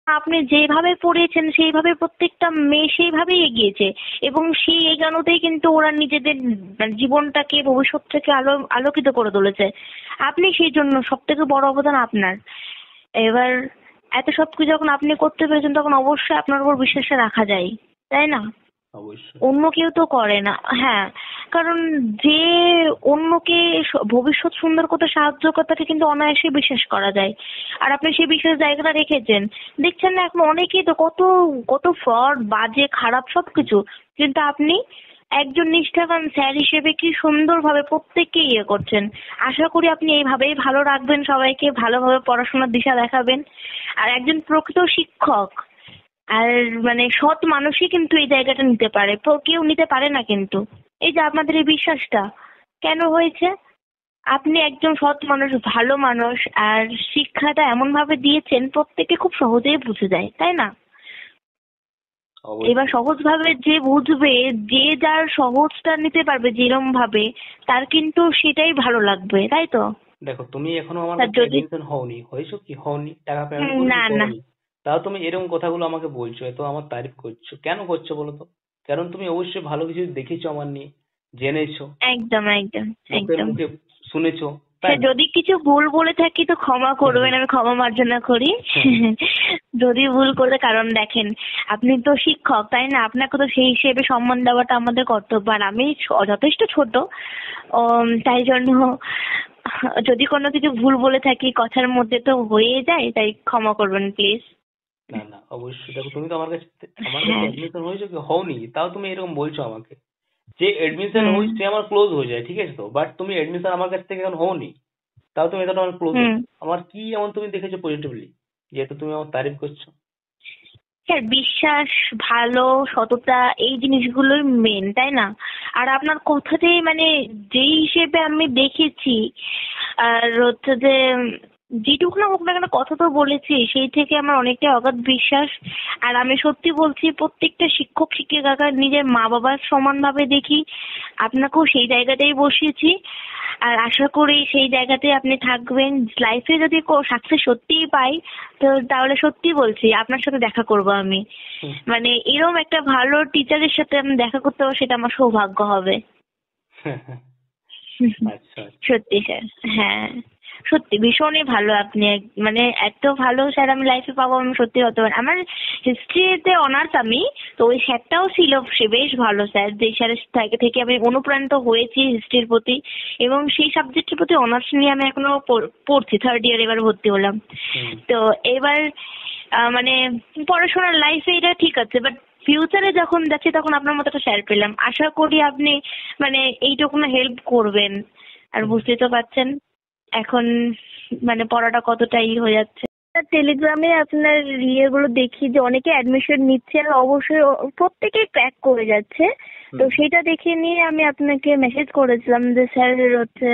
আপনি যেভাবে পড়িয়েছেন সেইভাবে প্রত্যেকটা মেয়ে সেইভাবেই এগিয়েছে, এবং সেই এগানোতেই কিন্তু ওরা নিজেদের জীবনটাকে, ভবিষ্যৎটাকে আলোকিত করে তুলেছে। আপনি সেই জন্য সবথেকে বড় অবদান আপনার। এবার এত সবকিছু যখন আপনি করতে পেরেছেন তখন অবশ্যই আপনার উপর বিশ্বাসটা রাখা যায়, তাই না? অবশ্যই। অন্য কেউ তো করে না। হ্যাঁ, কারণ যে অন্যকে ভবিষ্যৎ সুন্দর করতে সাহায্য করে তাকে কিন্তু অনায়াসে বিশ্বাস করা যায়। আর আপনি সেই বিশ্বাস জায়গাটা রেখেছেন। দেখছেন না এখন অনেকেই তো কত কত ফ্রড, বাজে, খারাপ সবকিছু, কিন্তু আপনি একজন নিষ্ঠাবান স্যার হিসেবে কি সুন্দরভাবে প্রত্যেককে ইয়ে করছেন। আশা করি আপনি এইভাবেই ভালো রাখবেন সবাইকে, ভালোভাবে পড়াশোনার দিশা দেখাবেন। আর একজন প্রকৃত শিক্ষক আর মানে সৎ মানুষই কিন্তু এই জায়গাটা নিতে পারে, কেউ নিতে পারে না কিন্তু। এই যে আপনাদের এই বিশ্বাসটা কেন হয়েছে? আপনি একজন সৎ মানুষ, ভালো মানুষ, আর শিক্ষাটা এমন ভাবে দিয়েছেন প্রত্যেকে খুব সহজেই বুঝে যায়, তাই না? এবার অবশ্যই। সহজভাবে যে বুঝবে, যে যার সহজটা নিতে পারবে যেরম ভাবে, তার কিন্তু সেটাই ভালো লাগবে, তাই তো? দেখো, তুমি এখনো আমার আর কাছে যদি এডমিশন হওনি, হয়েছো কি হওনি, টাকা পেমেন্ট করেছো না না, করোনি, তাও তুমি এরকম কথাগুলো আমাকে বলছো, এত আমার তারিফ করছো, কেন করছো বলো তো? কারণ তুমি অবশ্যই ভালো কিছু দেখেছো আমার নিয়ে, জেনেছো, একদম একদম লোকের একদম। মুখে শুনেছো, সে তাই না? যদি কিছু ভুল বলে থাকি তো ক্ষমা করবেন, আমি ক্ষমা মার্জনা করি। যদি ভুল করে, কারণ দেখেন আপনি তো শিক্ষক, তাই না? আপনাকে তো সেই হিসেবে সম্মান দেওয়াটা আমাদের কর্তব্য। আর আমি যথেষ্ট ছোট, তাই জন্য যদি কোনো কিছু ভুল বলে থাকি কথার মধ্যে তো হয়ে যায়, তাই ক্ষমা করবেন প্লিজ। না না, অবশ্যই। দেখো, তুমি তো আমার কাছে হ্যাঁ। এডমিশন হয়েছো কি হওনি, তাও তুমি এরকম বলছো আমাকে। যে এডমিশন হুম হয়েছে সে আমার ক্লোজ হয়ে যায়, ঠিক আছে তো, বাট তুমি এডমিশন আমার কাছ থেকে এখন হওনি, তাও তুমি এটা আমার ক্লোজ হুম। হচ্ছ। আমার কি এমন তুমি দেখেছো পজিটিভলি, যেহেতু তুমি আমার তারিফ করছো? হ্যাঁ, বিশ্বাস, ভালো, সততা, এই জিনিসগুলোই মেন, তাই না? আর আপনার কথাতেই মানে যেই হিসেবে আমি দেখেছি, আর হচ্ছে যে যেটুকু না হোক না কেন কথা তো বলেছি, সেই থেকে আমার অনেকটাই অগাধ বিশ্বাস। আর আমি সত্যি বলছি, প্রত্যেকটা শিক্ষক শিক্ষিকাকে নিজের মা বাবার সমানভাবে দেখি। আপনাকেও সেই জায়গাটাই বসিয়েছি, আর আশা করি সেই জায়গাতে আপনি থাকবেন। লাইফে যদি সাকসেস সত্যিই পাই, তো তাহলে সত্যি বলছি আপনার সাথে দেখা করব আমি। হুম। মানে এরকম একটা ভালো টিচারের সাথে আমি দেখা করতে পারবো, সেটা আমার সৌভাগ্য হবে। আচ্ছা আচ্ছা। সত্যি স্যার, হ্যাঁ সত্যি ভীষণই ভালো আপনি। মানে এত ভালো স্যার আমি লাইফে পাবো আমি সত্যি হতে পারি। আমার হিস্ট্রিতে অনার্স, আমি তো ওই স্যারটাও ছিল, সে বেশ ভালো স্যার। যে স্যারের থেকে আমি অনুপ্রাণিত হয়েছি হিস্ট্রির প্রতি, এবং সেই সাবজেক্টের প্রতি অনার্স নিয়ে আমি এখনো পড়ছি, থার্ড ইয়ার এবার ভর্তি হলাম। হুম। তো এবার মানে পড়াশোনার লাইফে এটা ঠিক আছে, বাট ফিউচারে যখন যাচ্ছি তখন আপনার মতো একটা স্যার পেলাম। আশা করি আপনি মানে এইটুকু হেল্প করবেন। আর হুম। বুঝতেই তো পারছেন এখন মানে পড়াটা কতটা হয়ে যাচ্ছে। টেলিগ্রামে আপনার ইয়েগুলো দেখি যে অনেকে অ্যাডমিশন নিচ্ছে, আর অবশ্যই প্রত্যেকেই ক্র্যাক করে যাচ্ছে। তো হুম। সেটা দেখে নিয়ে আমি আপনাকে মেসেজ করেছিলাম যে স্যার হচ্ছে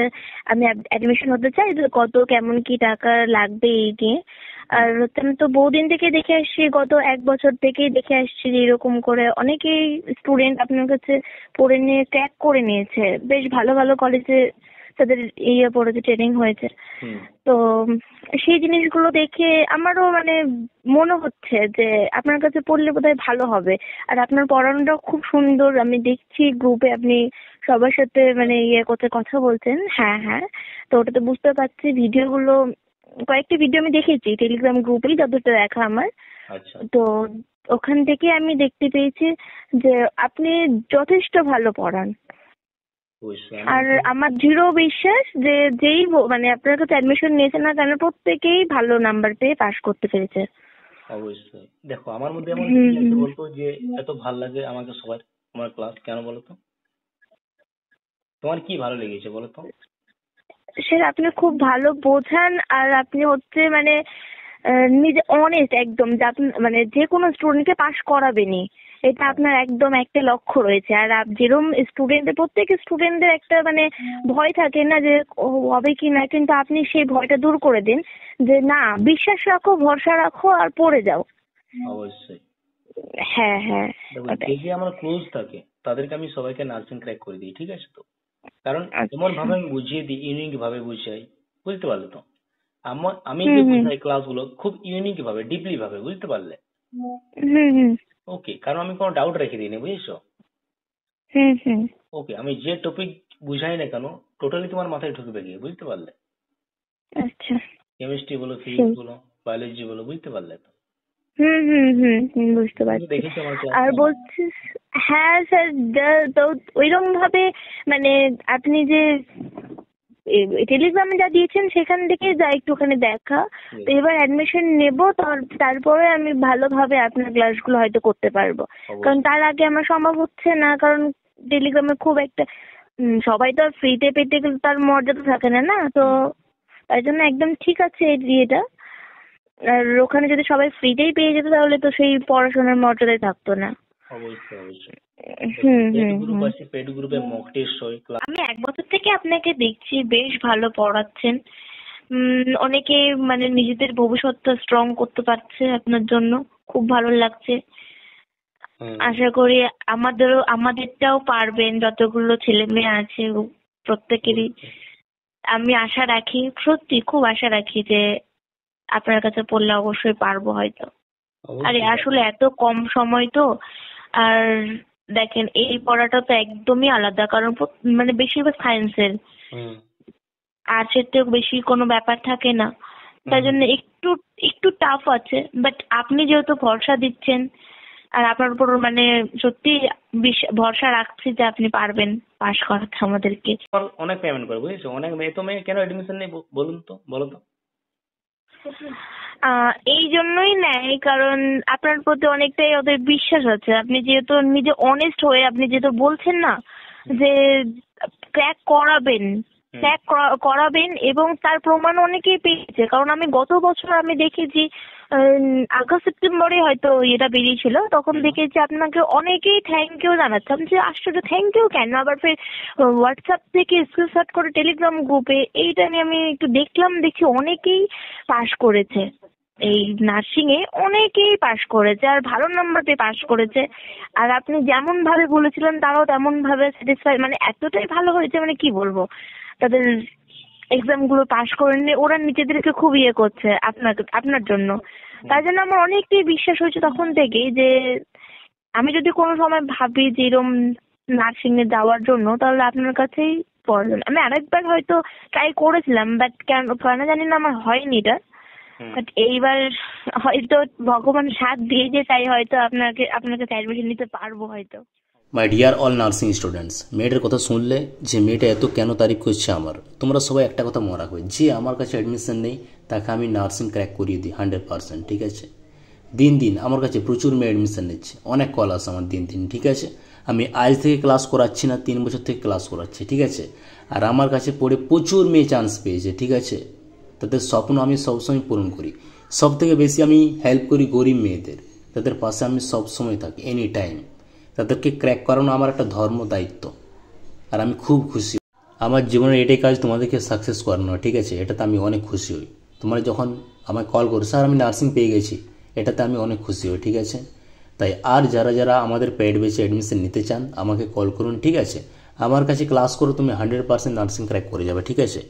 আমি অ্যাডমিশন হতে চাই, তো কত কেমন কি টাকা লাগবে এই নিয়ে। হুম। আর হচ্ছে আমি তো বহুদিন থেকে দেখে আসছি, গত 1 বছর থেকেই দেখে আসছি যে এরকম করে অনেকেই স্টুডেন্ট আপনার কাছে পড়ে নিয়ে ক্র্যাক করে নিয়েছে। বেশ ভালো ভালো কলেজে তাদের পড়েছে, ট্রেনিং হয়েছে। হুম। তো সেই জিনিসগুলো দেখে আমারও মানে মনে হচ্ছে যে আপনার কাছে পড়লে বোধহয় ভালো হবে। আর আপনার পড়ানোটাও খুব সুন্দর, আমি দেখছি গ্রুপে আপনি সবার সাথে মানে করতে কথা বলছেন। হ্যাঁ হ্যাঁ, তো ওটাতে বুঝতে পারছি। ভিডিওগুলো কয়েকটি ভিডিও আমি দেখেছি টেলিগ্রাম গ্রুপেই, যতটা দেখা আমার। আচ্ছা। তো ওখান থেকে আমি দেখতে পেয়েছি যে আপনি যথেষ্ট ভালো পড়ান। অবশ্যই আর আমার দৃঢ় বিশ্বাস যে যেই মানে আপনার কাছে অ্যাডমিশন নিয়েছে না কেন প্রত্যেকেই ভালো নাম্বার পেয়ে পাশ করতে পেরেছে। অবশ্যই। দেখো, আমার মধ্যে এমন কি হুম আছে হুম। বলতো, যে এত ভাল লাগে আমাকে সবার, আমার ক্লাস কেন বলো তো? তোমার কি ভালো লেগেছে বলো তো? স্যার আপনি খুব ভালো বোঝান, আর আপনি হচ্ছে মানে নিজে অনেস্ট একদম, যে আপনি মানে যে কোনো স্টুডেন্টকে পাশ করাবেনই, এটা হ্যাঁ। আপনার একদম একটা লক্ষ্য রয়েছে। আর যেরকম স্টুডেন্টদের, প্রত্যেক স্টুডেন্টদের একটা মানে ভয় থাকে না যে হবে কি না, কিন্তু আপনি সেই ভয়টা দূর করে দিন যে না, বিশ্বাস রাখো, ভরসা রাখো, আর পড়ে যাও। অবশ্যই। হ্যাঁ হ্যাঁ, দেখো, যে ওটাই। যে আমার ক্লোজ থাকে তাদেরকে আমি সবাইকে নার্সিং ক্র্যাক করে দিই, ঠিক আছে তো? কারণ এমন আচ্ছা। ভাবে আমি বুঝিয়ে দিই, ইউনিক ভাবে বুঝাই, বুঝতে পারলে তো? আমি যে বুঝাই ক্লাসগুলো খুব ইউনিক ভাবে, ডিপলি ভাবে, বুঝতে পারলে? ওকে, কারণ আমি কোনো ডাউট রেখে দিইনি, বুঝেছো? ওকে, আমি যে টপিক বুঝাই না কেন টোটালি তোমার মাথায় ঢুকবে গিয়ে, বুঝতে পারলে? আচ্ছা, কেমিস্ট্রি বলো, ফিজিক্স বলো, বায়োলজি বলো, বুঝতে পারলে তো? বুঝতে পারছি। দেখেছো আমার আর বলছি, হ্যাঁ স্যার, তো ওইরকম ভাবে মানে আপনি যে টেলিগ্রামে যা দিয়েছেন সেখান থেকে যা একটুখানি দেখা, তো এবার অ্যাডমিশন নেব, তারপরে আমি ভালোভাবে আপনার ক্লাসগুলো হয়তো করতে পারবো, কারণ তার আগে আমার সম্ভব হচ্ছে না, কারণ টেলিগ্রামে খুব একটা সবাই তো আর ফ্রিতে পেতে গেলে তার মর্যাদা থাকে না, না তো তাই জন্য একদম ঠিক আছে এই ইয়েটা। আর ওখানে যদি সবাই ফ্রিতেই পেয়ে যেত তাহলে তো সেই পড়াশোনার মর্যাদাই থাকতো না। অবশ্যই অবশ্যই। পেড গ্রুপে মক টেস্ট হয়। আমি 1 বছর থেকে আপনাকে দেখছি, বেশ ভালো পড়াচ্ছেন। অনেকে মানে নিজেদের ভবিষ্যৎটা স্ট্রং করতে পারছে আপনার জন্য, খুব ভালো লাগছে। আশা করি আমাদেরটাও পারবেন, যতগুলো ছেলে মেয়ে আছে প্রত্যেকেরই। আমি আশা রাখি, সত্যি খুব আশা রাখি যে আপনার কাছে পড়লে অবশ্যই পারবো হয়তো। আরে আসলে এত কম সময় তো, আর দেখেন এই পড়াটা তো একদমই আলাদা, কারণ মানে বেশিরভাগ সায়েন্সের, আর্টসের তো বেশি কোনো ব্যাপার থাকে না, তাই জন্য একটু একটু টাফ আছে। বাট আপনি যেহেতু ভরসা দিচ্ছেন, আর আপনার উপর মানে সত্যি ভরসা রাখছি যে আপনি পারবেন পাশ করাতে আমাদেরকে। অনেক পেমেন্ট করে, বুঝেছো? অনেক মেয়ে তো কেন এডমিশন নেই বলুন তো, বলো তো? এই জন্যই নেয় কারণ আপনার প্রতি অনেকটাই ওদের বিশ্বাস আছে। আপনি যেহেতু নিজে অনেস্ট হয়ে আপনি যেহেতু বলছেন না যে ক্র্যাক করাবেন এবং তার প্রমাণ অনেকেই পেয়েছে। কারণ আমি গত বছর আমি দেখেছি আগস্ট সেপ্টেম্বরে হয়তো এটা বেরিয়েছিল, তখন দেখেছি আপনাকে অনেকেই থ্যাংক ইউ জানাচ্ছে। আমি যে আশ্চর্য, থ্যাংক ইউ কেন? আবার ফের হোয়াটসঅ্যাপ থেকে স্ক্রিনশট করে টেলিগ্রাম গ্রুপে, এইটা নিয়ে আমি একটু দেখছি অনেকেই পাশ করেছে। এই নার্সিং এ অনেকেই পাশ করেছে আর ভালো নাম্বার পেয়ে পাশ করেছে। আর আপনি যেমন ভাবে বলেছিলেন তারাও তেমন ভাবে স্যাটিসফাই, মানে এতটাই ভালো হয়েছে মানে কি বলবো, তাদের এক্সাম গুলো পাশ করে নিয়ে ওরা নিজেদেরকে খুব ইয়ে করছে আপনার জন্য। তাই জন্য আমার অনেকটাই বিশ্বাস হয়েছে তখন থেকেই যে আমি যদি কোনো সময় ভাবি যে এরকম নার্সিং এ যাওয়ার জন্য, তাহলে আপনার কাছেই পড়বেন। আমি আরেকবার হয়তো ট্রাই করেছিলাম, বাট কেন জানি না আমার হয়নি এটা। বাট এইবার হয়তো ভগবান সাথ দিয়েছে, তাই হয়তো আপনাকে অ্যাডমিশন নিতে পারবো হয়তো। My dear all nursing students, মেয়েটার কথা শুনলে যে মেয়েটা এত কেন তারিফ করছে আমার, তোমরা সবাই একটা কথা মনে রাখবে, যে আমার কাছে অ্যাডমিশন নেই তাকে আমি নার্সিং ক্র্যাক করিয়ে দিই 100%, ঠিক আছে? দিন দিন আমার কাছে প্রচুর মেয়ে অ্যাডমিশন নিচ্ছে, অনেক কল আসে আমার দিন দিন, ঠিক আছে? আমি আজ থেকে ক্লাস করাচ্ছি না, 3 বছর থেকে ক্লাস করাচ্ছি, ঠিক আছে? আর আমার কাছে পড়ে প্রচুর মেয়ে চান্স পেয়েছে, ঠিক আছে? তাদের স্বপ্ন আমি সবসময় পূরণ করি। সব থেকে বেশি আমি হেল্প করি গরিব মেয়েদের, তাদের পাশে আমি সবসময় থাকি, এনি টাইম। তাদেরকে ক্র্যাক করানো আমার একটা ধর্ম দায়িত্ব, আর আমি খুব খুশি। আমার জীবনের এটাই কাজ, তোমাদেরকে সাকসেস করানো, ঠিক আছে? এটাতে আমি অনেক খুশি হই। তোমরা যখন আমায় কল করো, স্যার আমি নার্সিং পেয়ে গেছি, এটাতে আমি অনেক খুশি হই, ঠিক আছে? তাই আর যারা আমাদের পেড বেচে অ্যাডমিশন নিতে চান আমাকে কল করুন, ঠিক আছে? আমার কাছে ক্লাস করো, তুমি 100% নার্সিং ক্র্যাক করে যাবে, ঠিক আছে?